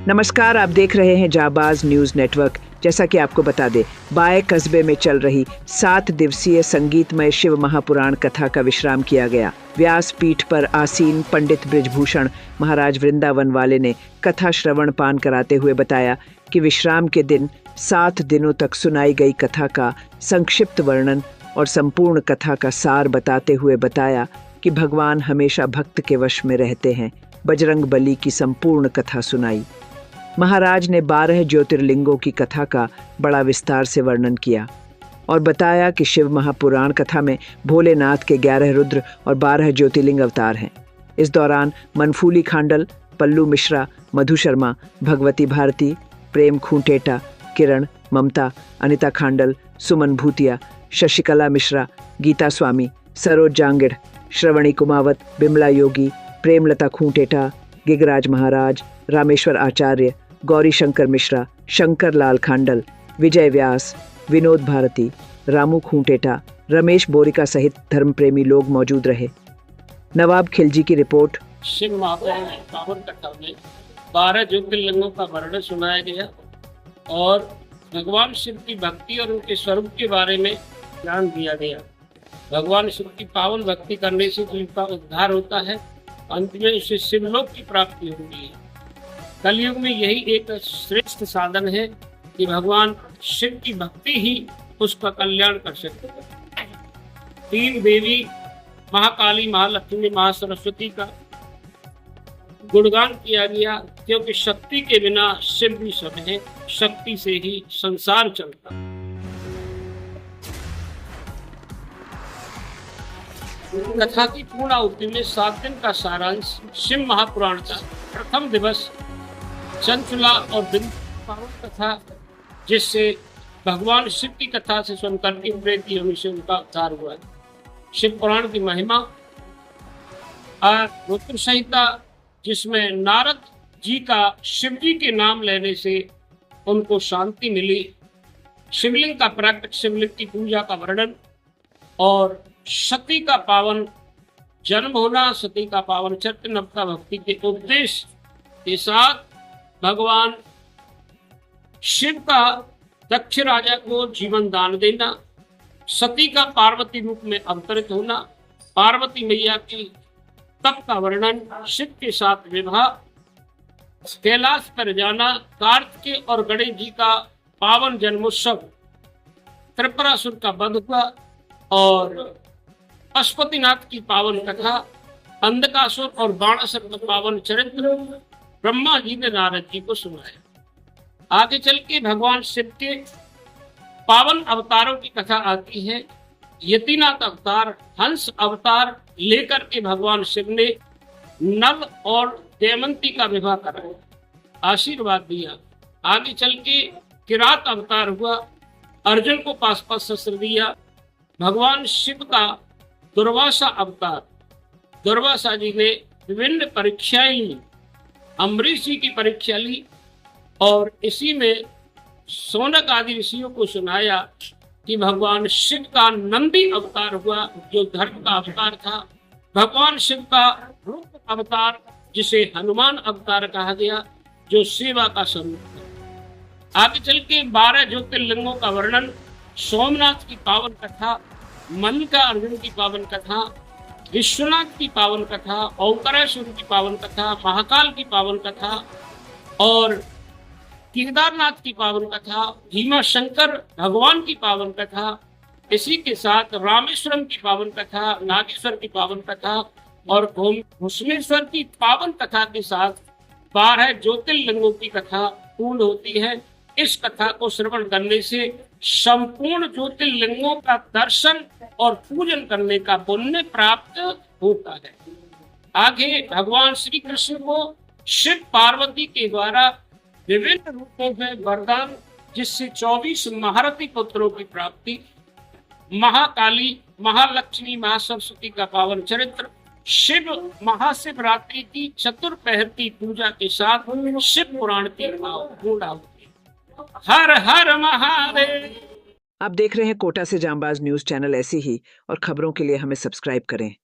नमस्कार, आप देख रहे हैं जाबाज न्यूज नेटवर्क। जैसा कि आपको बता दें, बाय कस्बे में चल रही 7 दिवसीय संगीतमय शिव महापुराण कथा का विश्राम किया गया। व्यास पीठ पर आसीन पंडित बृजभूषण महाराज वृंदावन वाले ने कथा श्रवण पान कराते हुए बताया कि विश्राम के दिन 7 दिनों तक सुनाई गई कथा का संक्षिप्त वर्णन और संपूर्ण कथा का सार बताते हुए बताया कि भगवान हमेशा भक्त के वश में रहते हैं। बजरंग बली की संपूर्ण कथा सुनाई। महाराज ने 12 ज्योतिर्लिंगों की कथा का बड़ा विस्तार से वर्णन किया और बताया कि शिव महापुराण कथा में भोलेनाथ के 11 रुद्र और 12 ज्योतिर्लिंग अवतार हैं। इस दौरान मनफूली खांडल, पल्लू मिश्रा, मधु शर्मा, भगवती भारती, प्रेम खूंटेटा, किरण, ममता, अनिता खांडल, सुमन भूतिया, शशिकला मिश्रा, गीता स्वामी, सरोज जांगिड़, श्रवणी कुमावत, बिमला योगी, प्रेमलता खूंटेटा, गिगराज महाराज, रामेश्वर आचार्य, गौरी शंकर मिश्रा, शंकर लाल खांडल, विजय व्यास, विनोद भारती, रामू खूंटेटा, रमेश बोरिका सहित धर्मप्रेमी लोग मौजूद रहे। नवाब खिलजी की रिपोर्ट। शिव महापुराण पावन कथा में 12 ज्योतिर्लिंगों का वर्णन सुनाया गया और भगवान शिव की भक्ति और उनके स्वरूप के बारे में ज्ञान दिया गया। भगवान शिव की पावन भक्ति करने से जीव का उद्धार होता है, अंत में उसे शिवलोक की प्राप्ति होती है। कलयुग में यही एक श्रेष्ठ साधन है कि भगवान शिव की भक्ति ही उसका कल्याण कर सकते हैं। 3 देवी महाकाली, महालक्ष्मी, महासरस्वती का गुणगान किया गया, क्योंकि शक्ति के बिना शिव भी सब है, शक्ति से ही संसार चलता है। कथा की पूर्ण आहुति में 7 दिन का सारांश शिव महापुराण का प्रथम दिवस चंचला और बिंदु पावन कथा, जिससे भगवान शिव की कथा से सुनकर प्रेत योनि से उनका उद्धार हुआ। शिव पुराण की महिमा और रुद्र संहिता, जिसमें नारद जी का शिव जी के नाम लेने से उनको शांति मिली, शिवलिंग का प्रकट, शिवलिंग की पूजा का वर्णन और सती का पावन जन्म होना, सती का पावन चरित्र, नवता भक्ति के उपदेश के साथ भगवान शिव का दक्ष राजा को जीवन दान देना, सती का पार्वती रूप में अवतरित होना, पार्वती मैया की तप का वर्णन, शिव के साथ विवाह, कैलाश पर जाना, कार्तिकेय और गणेश जी का पावन जन्मोत्सव, त्रिपुरासुर का वध हुआ और पशुपतिनाथ की पावन कथा, अंधकासुर और बाणासुर का पावन चरित्र ब्रह्मा जी ने नारद जी को सुनाया। आगे चल के भगवान शिव के पावन अवतारों की कथा आती है। यतिनाथ अवतार, हंस अवतार लेकर के भगवान शिव ने नल और दमयंती का विवाह कराया, आशीर्वाद दिया। आगे चल के किरात अवतार हुआ, अर्जुन को पास शस्त्र दिया। भगवान शिव का दुर्वासा अवतार, दुर्वासा जी ने विभिन्न परीक्षाएं ली, अम्बरीश जी की परीक्षा ली और इसी में सोनक आदि ऋषियों को सुनाया कि भगवान शिव का नंदी अवतार हुआ, जो धर्म का अवतार था। भगवान शिव का रूप अवतार, जिसे हनुमान अवतार कहा गया, जो सेवा का स्वरूप था। आगे चल के 12 ज्योतिर्लिंगों का वर्णन, सोमनाथ की पावन कथा, मल्लिका अर्जुन की पावन कथा, विश्वनाथ की पावन कथा, ओंकारेश्वर की पावन कथा, महाकाल की पावन कथा और केदारनाथ की पावन कथा, भीमा शंकर भगवान की पावन कथा, इसी के साथ रामेश्वरम की पावन कथा, नागेश्वर की पावन कथा और घुसमेश्वर की पावन कथा के साथ 12 ज्योतिर्लिंगों की कथा पूर्ण होती है। इस कथा को श्रवण करने से संपूर्ण ज्योतिर्लिंगों का दर्शन और पूजन करने का पुण्य प्राप्त होता है। आगे भगवान श्री कृष्ण को शिव पार्वती के द्वारा विभिन्न रूपों में वरदान, जिससे 24 महारथी पुत्रों की प्राप्ति, महाकाली, महालक्ष्मी, महासरस्वती का पावन चरित्र, शिव महाशिवरात्रि की चतुर्पहर की पूजा के साथ शिव पुराण की पूर्ण होती है। हर हर महादेव। आप देख रहे हैं कोटा से जांबाज न्यूज चैनल। ऐसी ही और खबरों के लिए हमें सब्सक्राइब करें।